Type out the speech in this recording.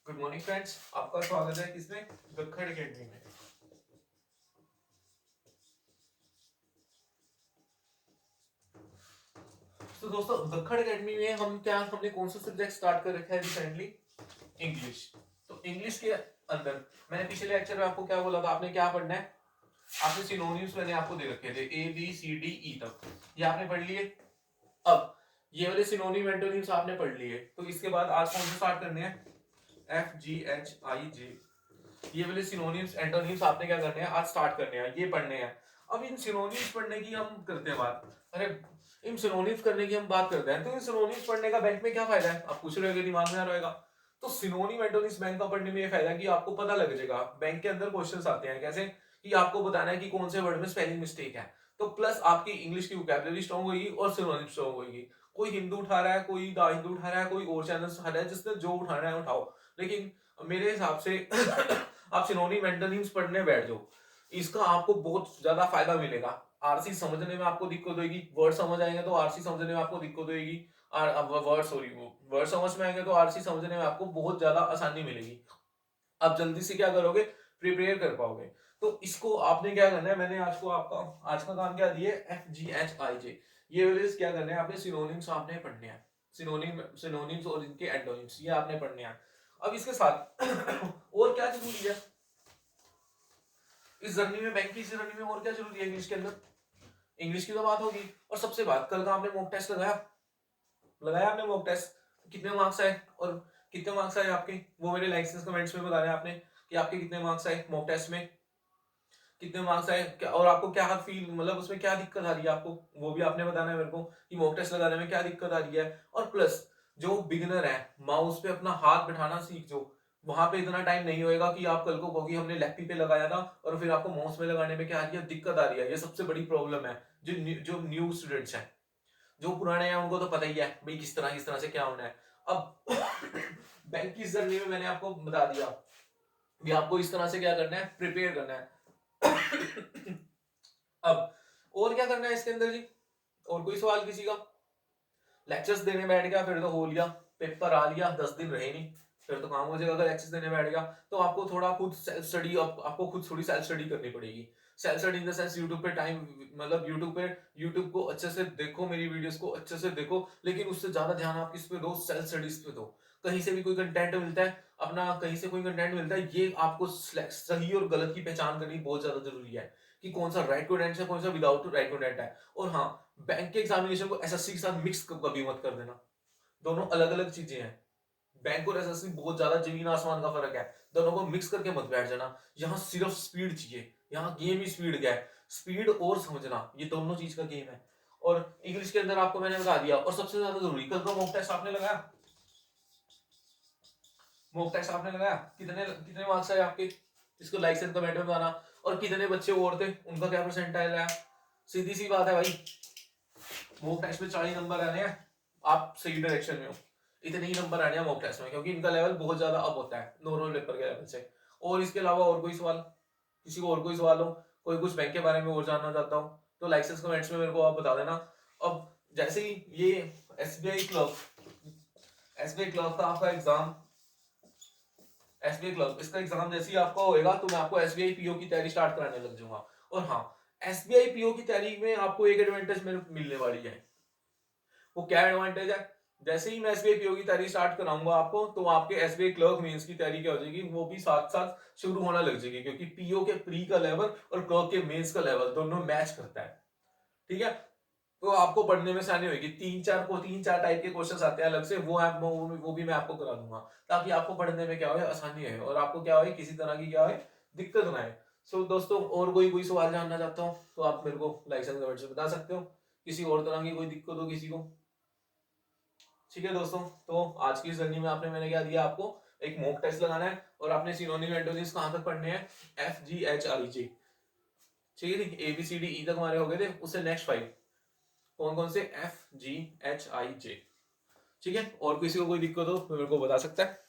Good morning friends, आपका स्वागत है किसमें? गखड़ अकेडमी में। तो दोस्तों गखड़ अकेडमी में हमने कौन सा सब्जेक्ट स्टार्ट कर रखा है रिसेंटली? इंग्लिश। तो इंग्लिश के अंदर मैंने पिछले लेक्चर में आपको क्या बोला था, आपने क्या पढ़ना है? आपने सिनोनिम्स मैंने आपको दे रखे थे ABCDE तक, ये आपने पढ़ लिए। अब ये वाले सिनोनिम एंटोनिम्स आपने पढ़ लिए, तो इसके बाद आज कौन सा स्टार्ट करने हैं? FGHIJ, ये वाले सिनोनिम्स एंटोनिम्स आपने क्या करने हैं? आज स्टार्ट करने हैं, ये पढ़ने हैं। अब इन सिनोनिम्स पढ़ने की हम करते हैं बात। अरे इन सिनोनिम्स करने की हम बात करते हैं, तो इन सिनोनिम्स पढ़ने का बैंक में क्या फायदा है? आप पूछ रहे हो, दिमाग में आ रहेगा। तो सिनोनिम एंटोनिम्स बैंक का पढ़ने में ये फायदा कि आपको पता लग जाएगा। बैंक के अंदर क्वेश्चंस आते हैं कैसे कि आपको बताना है कि कौन से वर्ड में स्पेलिंग मिस्टेक है। तो प्लस आपकी इंग्लिश की वोकैबुलरी स्ट्रांग होगी और सिनोनिम स्ट्रांग होगी। कोई हिंदू उठा रहा है, कोई द हिंदू उठा रहा है, कोई और चैनल उठा रहा है, जिसने जो उठाना है उठाओ, लेकिन मेरे हिसाब से आप सिनोनिम एंटोनिम्स पढ़ने बैठ जाओ, इसका आपको बहुत ज्यादा फायदा मिलेगा। आरसी समझने में आपको दिक्कत होगी, वर्ड समझ आएंगे तो आरसी समझने में आपको दिक्कत होगी। वर्ड समझ में आएंगे तो आरसी समझने में आपको बहुत ज्यादा आसानी मिलेगी। आप जल्दी से क्या करोगे? प्रिपेयर कर पाओगे। तो इसको आपने क्या करना है, मैंने आज का काम क्या दिया? FGHIJ, ये वाले क्या करना है? आपने सिनोनिम्स आपने पढ़ने हैं। सिनोनिम्स और इनके एंटोनिम्स ये आपने पढ़ने हैं। अब इसके साथ और क्या जरूरी है इस जर्नी में, बैंक की इस जर्नी में और क्या जरूरी है इंग्लिश के अंदर? इंग्लिश की तो बात होगी, और सबसे बात, कल का आपने मॉक टेस्ट लगाया आपने मॉक टेस्ट, कितने मार्क्स आए और कितने मार्क्स आए आपके? वो मेरे लाइक्स कमेंट्स में बताना है आपने कि आपके कितने मार्क्स आए मॉक टेस्ट में, कितने मार्क्स आए क्या, और आपको क्या फील, मतलब उसमें क्या दिक्कत आ रही है आपको, वो भी आपने बताना है मेरे को कि मॉक टेस्ट लगाने में क्या दिक्कत आ रही है। और प्लस जो बिगिनर है, माउस पे अपना हाथ बैठाना सीख जो, वहां पे इतना टाइम नहीं होएगा कि आप कल को कहोगे हमने लेफ्टी पे लगाया था और फिर आपको माउस में लगाने में क्या आ रही है, दिक्कत आ रही है। ये सबसे बड़ी प्रॉब्लम है जो न्यू स्टूडेंट्स हैं। जो पुराने हैं उनको तो पता ही है भाई किस तरह से क्या होना है। अब बैंक की जर्नी में मैंने आपको बता दिया कि आपको इस तरह से क्या करना है, प्रिपेयर करना है। अब और क्या करना है इसके अंदर जी? और कोई सवाल किसी का? लेक्चर्स देने बैठ गया फिर तो हो लिया, पेपर आ लिया, 10 दिन रहे नहीं, फिर तो काम हो जाएगा। अगर लेक्चर्स देने बैठ गया तो आपको थोड़ा खुद सेल्फ स्टडी, आपको खुद थोड़ी सेल्फ स्टडी करनी पड़ेगी। Self study in the sense YouTube पे टाइम, मतलब यूट्यूब को अच्छे से देखो, मेरी वीडियोस को अच्छे से देखो, लेकिन उससे ज्यादा ध्यान आप किस पे दो? सेल्फ स्टडीज पे दो। कहीं से भी कोई कंटेंट मिलता है अपना, कहीं से कोई कंटेंट मिलता है, ये आपको सही और गलत की पहचान करनी बहुत ज्यादा जरूरी है कि कौन सा राइट कंटेंट है, कौन सा विदाउट राइट कंटेंट है। और हाँ, बैंक के एग्जामिनेशन को एसएससी के साथ मिक्स कभी मत कर देना, दोनों अलग अलग चीजें हैं। बैंक और एसएससी बहुत ज्यादा जमीन आसमान का फर्क है, दोनों को मिक्स करके मत बैठ जाना। यहाँ सिर्फ स्पीड चाहिए, यहाँ गेम ही स्पीड का है, स्पीड और समझना, ये दोनों चीज का गेम है। और इंग्लिश के अंदर आपको मैंने बता दिया, और सबसे ज्यादा जरूरी, कल का मॉक टेस्ट आपने लगाया, मॉक टेस्ट आपने लगाया, कितने कितने मार्क्स आए आपके? इसको लाइक एंड कमेंट में बताना। और कितने बच्चे और थे, उनका क्या परसेंटाइल आया? सीधी सी बात है भाई, मॉक टेस्ट में 40 नंबर आने हैं, आप सही डायरेक्शन में हो। इतने ही नंबर आने हैं मॉक टेस्ट में, क्योंकि इनका लेवल बहुत ज्यादा अप होता है नॉर्मल पेपर के लेवल से। और इसके अलावा और कोई सवाल, किसी को और कोई सवाल हो, कोई कुछ बैंक के बारे में और जानना चाहता हो, तो लाइसेंस कमेंट्स में मेरे को आप बता देना। अब जैसे ही ये एसबीआई क्लर्क का आपका एग्जाम, एसबीआई क्लर्क, इसका एग्जाम जैसे ही आपका होएगा तो मैं आपको एसबीआई पीओ की तैयारी स्टार्ट कराने लग जाऊंगा। और हाँ, एसबीआई पीओ की तैयारी में आपको एक एडवांटेज मिलने वाली है। वो क्या एडवांटेज है? जैसे ही मैं एसबीआई पीओ की तैयारी स्टार्ट कराऊंगा आपको, तो आपके एसबीआई क्लर्क मेंस की तैयारी क्या हो जाएगी, वो भी साथ साथ शुरू होना लग जाएगी, क्योंकि पीओ के प्री का लेवल और क्लर्क के मेंस का लेवल दोनों मैच करता है। ठीक है, तो आपको पढ़ने में आसानी होगी। तीन चार टाइप के क्वेश्चंस आते हैं अलग से, वो भी मैं आपको करा दूंगा, ताकि आपको पढ़ने में क्या हो, आसानी है, और आपको क्या हो, किसी तरह की क्या हो, दिक्कत ना आए। सो दोस्तों, और कोई सवाल जानना चाहता हो तो आप मेरे को लाइक एंड कमेंट में बता सकते हो, किसी और तरह की कोई दिक्कत हो किसी को। ठीक है दोस्तों, तो आज की जर्नी में आपने मैंने क्या दिया आपको, एक मॉक टेस्ट लगाना है, और आपने सिनोनिम एंटोनिम्स कहां तक पढ़ने हैं? FGHIJ। ठीक है, ABCDE तक हमारे हो गए थे, उससे नेक्स्ट 5 कौन कौन से? FGHIJ। ठीक है, और किसी को कोई दिक्कत हो तो मेरे को बता सकता है।